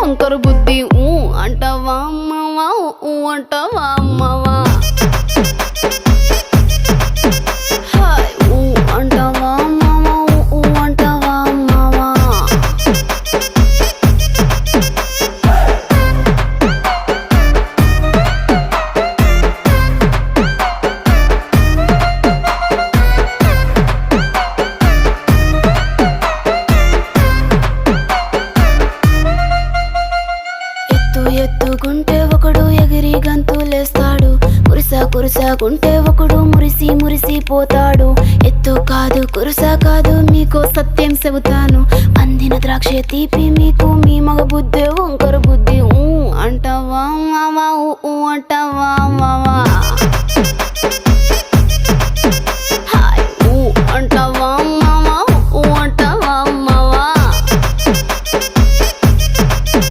వంకర బుద్ధి అంటావా అమ్మవా అంటావా అమ్మవా హాయ్ అంటావా అమ్మవా అంటావా అమ్మవా ఎత్తుకుంటే ఒకడు ఎగిరి గంతులేస్తాడు, కురుసాకుంటే ఒకడు మురిసి పోతాడు. ఎత్తు కాదు కురుసా కాదు, మీకో సత్యం చెబుతాను. అందిన ద్రాక్ష తీపి మీకు మీ మగ బుద్ధే